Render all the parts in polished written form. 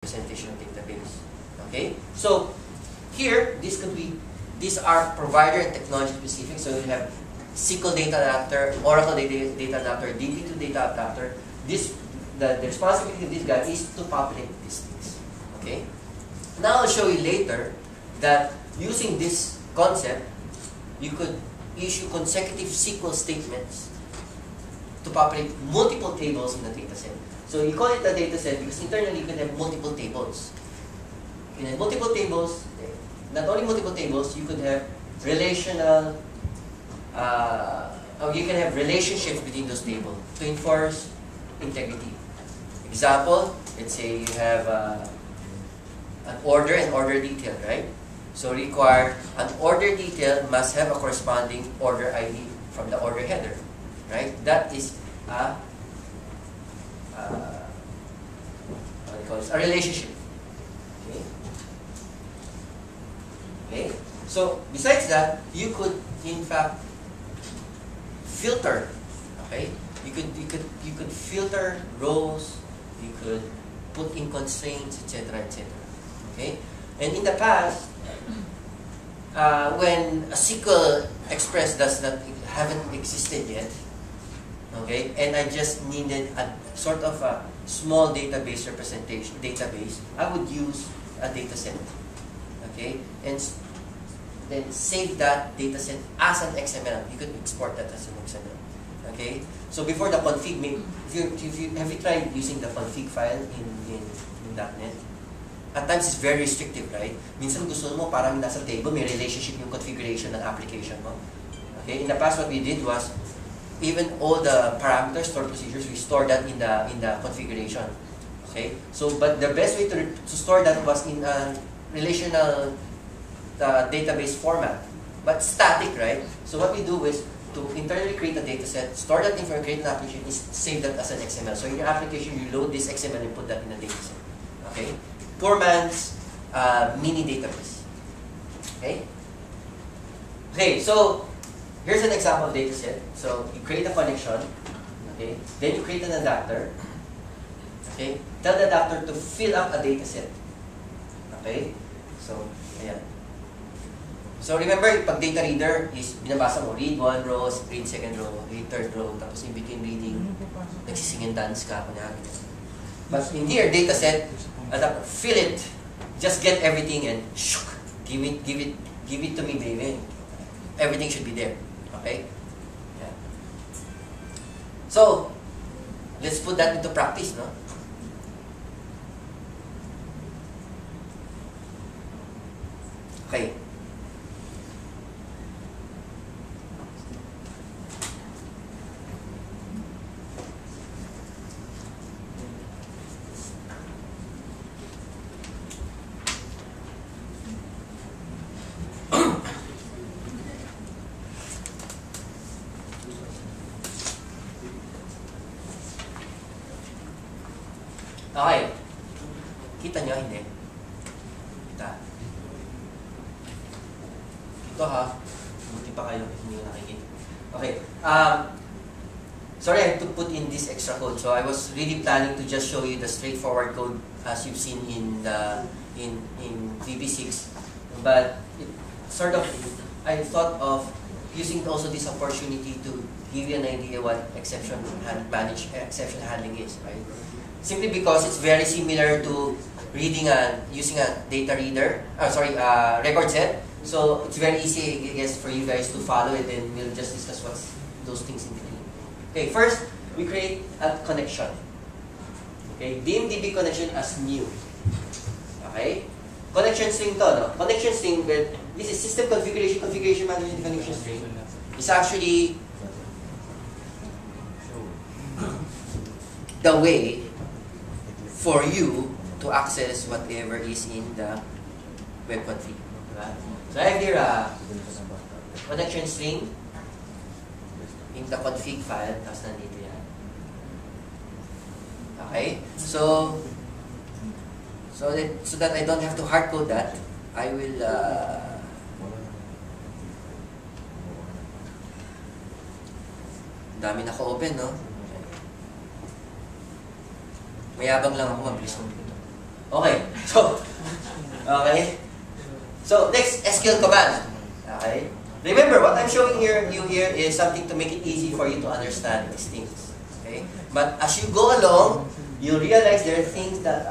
representation database. Okay, so here these are provider and technology specific. So you have SQL data adapter, Oracle data adapter, DB2 data adapter. The responsibility of this guy is to populate these things. Okay, now I'll show you later that using this concept, you could issue consecutive SQL statements to populate multiple tables in the dataset. So you call it a dataset because internally you can have multiple tables. You can have multiple tables. Not only multiple tables, you could have relational, or you can have relationships between those tables to enforce integrity. Example, let's say you have an order and order detail, right? So require an order detail must have a corresponding order ID from the order header, right? That is a relationship. Okay. Okay. So besides that, you could in fact filter. Okay. You could filter rows. You could put in constraints, etc., etc. Okay. And in the past, when a SQL Express haven't existed yet, okay, and I just needed a sort of a small database database, I would use a dataset, okay, and then save that dataset as an XML. You could export that as an XML, okay. So before the config, have you tried using the config file in .NET? At times it's very restrictive, right? Minsan gusto mo parang nasa table, may relationship yung configuration ng application mo. Okay, in the past what we did was even all the parameters, stored procedures, we store that in the configuration. Okay, so but the best way to store that was in a relational database format, but static, right? So what we do is to internally create a dataset, store that information, create an application, is save that as an XML. So in your application, you load this XML and put that in a dataset. Okay, poor man's mini database. Okay. Okay, so here's an example of dataset. So you create a connection, okay? Then you create an adapter, okay? Tell the adapter to fill up a dataset, okay? So, ayan. So remember, pag data reader is binabasa mo, read one row, read second row, read third row, tapos in between reading, nagsising and dance ka, kunyari. But in here, dataset, adapter, fill it, just get everything and shook, give it to me, baby. Everything should be there. Okay? Yeah. So, let's put that into practice, no? Okay. Okay. Kita nyo? Hindi. Kita. Ito ha. Buti pa kayo. Hindi nyo nakikita. Okay. Sorry, I had to put in this extra code. So I was really planning to just show you the straightforward code as you've seen in VB6. But it sort of, I thought of using also this opportunity to give you an idea what exception handling is, right? Simply because it's very similar to using a data reader, record set. So it's very easy, I guess, for you guys to follow it, and we'll just discuss what's those things in between. Okay, first we create a connection. Okay, DMDB connection as new. Okay, connection string to, no? Connection string with this is system configuration management connection string. It's actually the way for you to access whatever is in the web config. So I have here a connection string in the config file, tapos nandito yan. Okay? So that I don't have to hardcode that, I will dami naka-open, no? Mayabang lang ako, mabilis kong dito. Okay. So next, SQL command. Okay. Remember, what I'm showing you here is something to make it easy for you to understand these things. Okay. But as you go along, you realize there are things that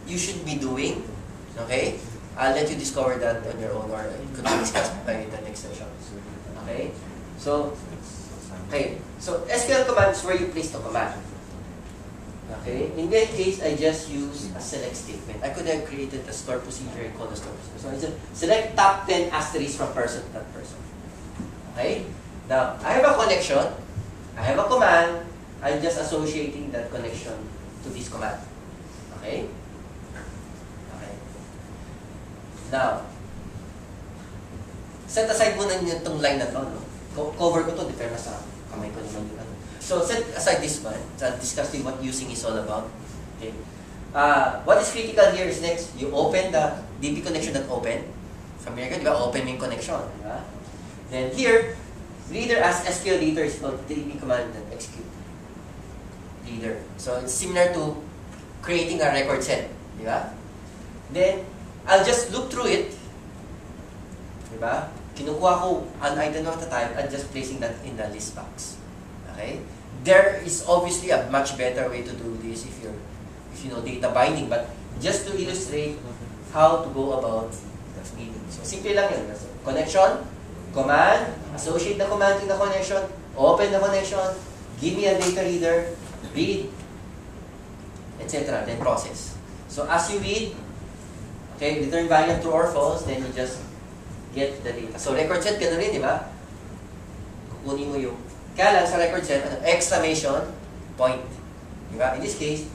you should be doing. Okay. I'll let you discover that on your own, or it could be discussed by the next session. Okay. So SQL command is where you place the command. Okay. In that case, I just use a select statement. I could have created a store procedure and called a store procedure. So I just select top 10 asterisks from person to that person. Okay. Now I have a connection. I have a command. I'm just associating that connection to this command. Okay. Okay. Now, set aside muna niyo itong line na to. No? Cover ko to, pero nasa kamay ko naman yung ano. So set aside this one. Discussing what using is all about. Okay. What is critical here is next. You open the DB connection that open. Familiar ka, di ba? Open main connection. Di ba? Then here, reader as SQL reader is called DB command that execute reader. So it's similar to creating a record set. Di ba? Then I'll just loop through it. Di ba? Kinukuha ko an item at a time and just placing that in the list box. Okay? There is obviously a much better way to do this if you know data binding, but just to illustrate how to go about the reading. So simple lang yun. So, connection, command, associate the command to the connection, open the connection, give me a data reader, read, etc. Then process. So as you read, okay, return value true or false, then you just get the data. So record set, gano'n rin, di ba? Kukunin mo yung kaya lang sa record set, exclamation point. Diba? In this case,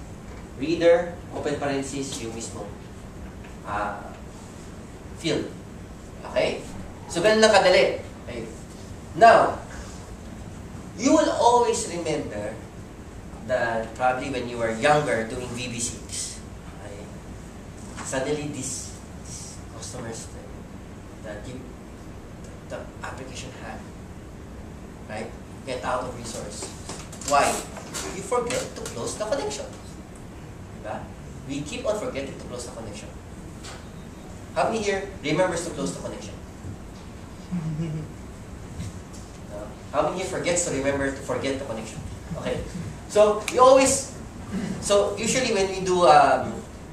reader, open parenthesis, yung mismo field. Okay? So, ganun lang kadali. Okay. Now, you will always remember that probably when you were younger doing VB6, okay, suddenly these customers that the application had, right? Get out of resource. Why? You forget to close the connection. Diba? We keep on forgetting to close the connection. How many here remembers to close the connection? No? How many here forgets to remember to forget the connection? Okay. So usually when we do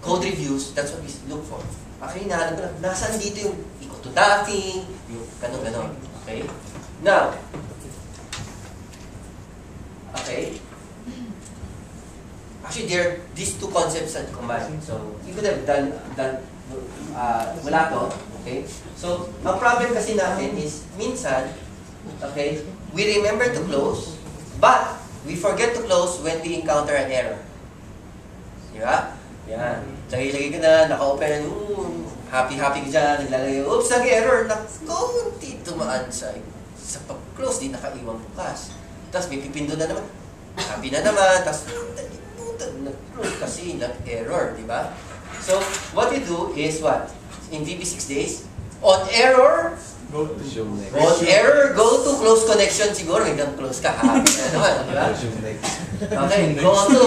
code reviews, that's what we look for. Actually, nahanap ko lang, nasaan dito yung equal to nothing, yung ganon-ganon. Okay? Now, okay. Actually, there are these two concepts that combine. So, you could have done wala to. Okay. So, ang problem kasi natin is, minsan, okay, we remember to close, but we forget to close when we encounter an error. Di ba? Yan. Lagi-lagi ka na, naka-open, happy-happy ka dyan, naglalagay, oops, nag-error, kaunti tumaan sa pag-close, di nakaiwang bukas. Tapos may pipindo na naman. Happy na naman. Tapos, nag-close kasi nag-error, di ba? So, what you do is what? In VB6 days, on error, go to close connection siguro. May close ka, happy na naman, di ba? Okay, go to,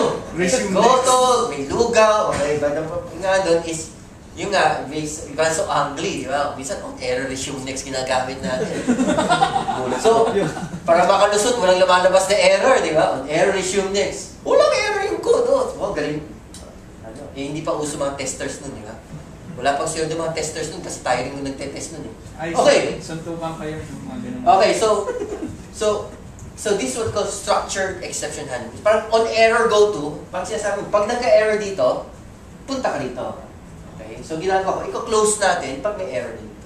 may lugaw, okay, ba nga doon is, yung nga, iba so ugly, di ba? Minsan, on error resume next ginagamit natin. So, para makalusot, walang lumalabas na error, di ba? On error resume next. Walang error yung code. Oh, galing. Hindi pa uso mga testers nun, di ba? Wala pang sila mga testers nun kasi tayo rin yung nagte-test nun eh. Okay. Suntukan kayo ng mga ganun. Okay, so this is what called structured exception handling. Parang on error go to, pag sinasabi mo, pag nagka-error dito, punta ka dito. Okay? So ginagawa ko, i-close natin pag may error dito.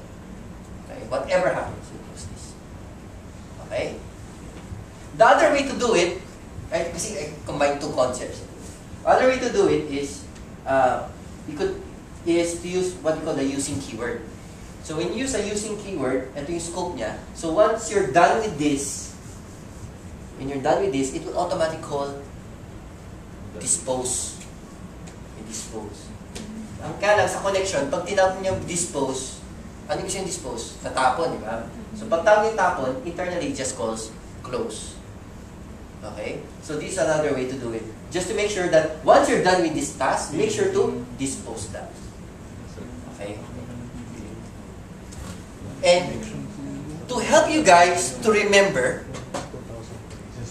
Okay? Whatever happens, we close this. Okay? The other way to do it, kasi I combine two concepts. The other way to do it is, is to use what we call the using keyword. So when you use a using keyword, ito yung scope niya. So once you're done with this, it will automatically call dispose. Dispose. Ang kaya lang sa connection, pag tinawag niyo dispose, ano yung dispose? Tatapon, di ba? So pag tawag niyo tapon, internally it just calls close. Okay? So this is another way to do it. Just to make sure that once you're done with this task, make sure to dispose that. Okay? And to help you guys to remember,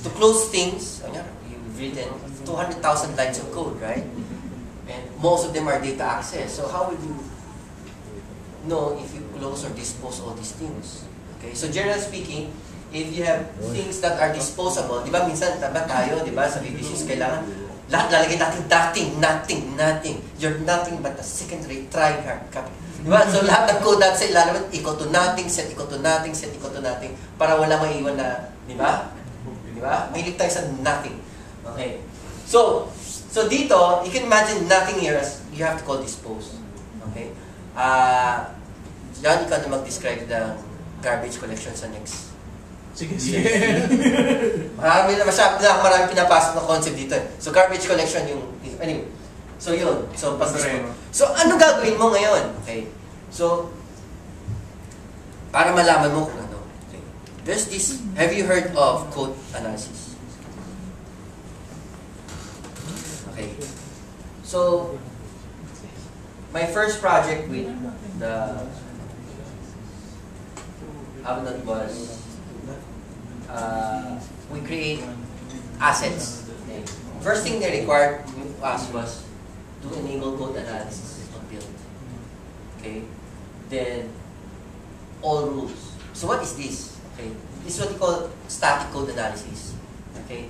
to close things, you've written 200,000 lines of code, right? And most of them are data access. So how would you know if you close or dispose all these things? Okay? So generally speaking, if you have things that are disposable, di ba minsan tayo, di ba, sa BBCs, kailangan lahat lalagay natin nothing. You're nothing but a secondary try-hard copy. Di ba? So lahat ng code natin sa ilalim, equal to nothing, set equal to nothing, set equal to nothing, para wala maiwan na, di ba? Di ba? May tayo sa nothing. Okay. So dito, you can imagine nothing here as you have to call dispose. Okay? Yan, ikaw na mag-describe ng garbage collection sa next. Sige. Marami pinapasok na concept dito. So garbage collection yung anyway. So yun. So ano gagawin mo ngayon? Okay. So para malaman mo kung ano. Okay. There's this, have you heard of code analysis? Okay. So my first project with the Avanade was we create assets. Okay. First thing they required us was to enable code analysis on build. Okay. Then all rules. So what is this? Okay. This is what we call static code analysis. Okay.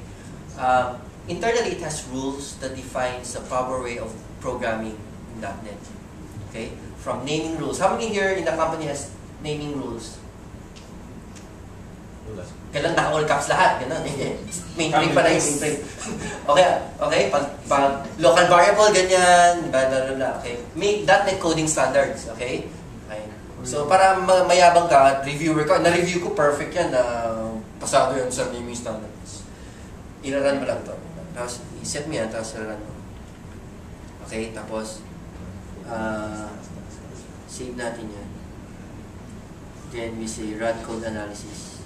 Internally, it has rules that defines the proper way of programming in .NET. Okay. From naming rules. How many here in the company has naming rules? Kailan naka-all caps lahat, gano'n. Mainframe pa na yung mainframe. Okay? Pag local variable, ganyan, blah, blah, blah, okay? May .NET coding standards, okay? So, para mayabang ka, reviewer ka, na-review ko, perfect yan, pasado yan sa naming standards. Iraran mo lang to. Tapos, i-set mo yan, tapos iraran mo. Okay? Tapos, save natin yan. Then, we say run code analysis.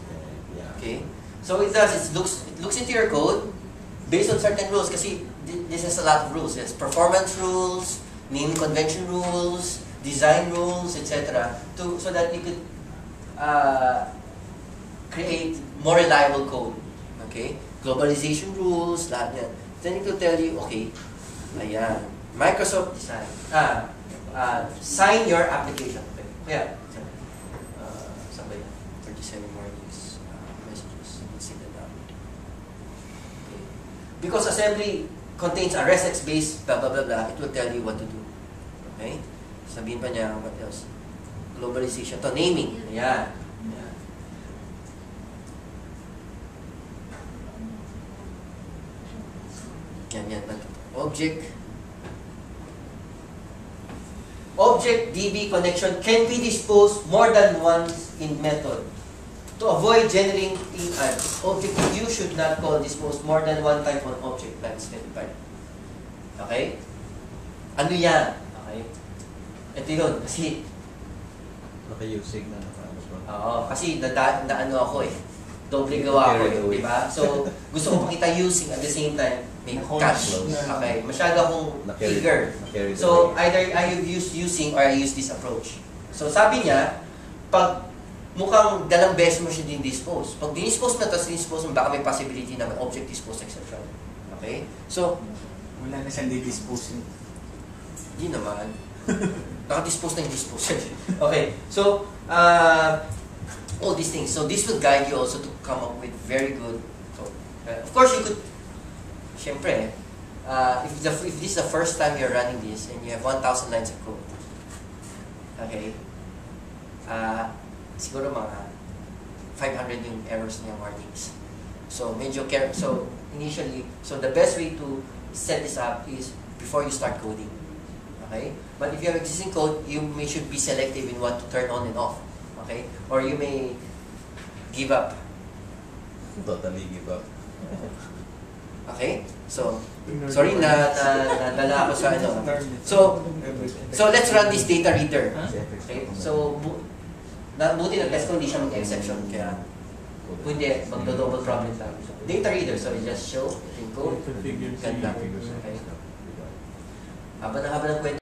Okay, so it does. It looks into your code based on certain rules. Kasi this has a lot of rules. There's performance rules, naming convention rules, design rules, etc. So that you could create more reliable code. Okay, globalization rules, lahat yan. Then it will tell you, okay, ayan, Microsoft design. Sign your application. Okay, yeah. Sabay 37 mornings. Because assembly contains a RESTX-based blah blah blah blah, it will tell you what to do. Okay? Sabihin pa niya, what else? Globalization. To naming. Ayan. Yan. Object DB connection can be disposed more than once in method. To avoid generating an object, you should not call dispose more than one time on object like specified. Okay? Ano yan? Okay? Ito yun. Kasi naka-using na naka-ano pa. Oo. Kasi ano ako eh. Doble gawa ko eh. Diba? So, gusto ko pakita using at the same time may catch. Okay. Masyado akong eager. So, either I use using or I use this approach. So, sabi niya, pag mukhang dalang beses mo siya din-dispose. Pag din-dispose na, tapos din-dispose mo, baka may possibility na may object dispose exception. Okay? So, wala na siyang di-dispose yun. Hindi naman. Naka-dispose na yung dispose. Okay. So, all these things. So, this will guide you also to come up with very good code. Of course, you could, syempre, if this is the first time you're running this and you have 1,000 lines of code, okay, siguro mga 500 yung errors niya, warnings. So, medyo care. So, initially, so the best way to set this up is before you start coding. Okay? But if you have existing code, you should be selective in what to turn on and off. Okay? Or you may give up. Totally give up. Okay? So, sorry na nadala ako sa ano. So let's run this data reader. Okay? So, buti na test ko hindi siya mag-exception. Kaya, Hindi, magdo-double problem tayo. So, data reader, so you just show, you can code, Configure ganda. figures. Okay. Haba ng kwento.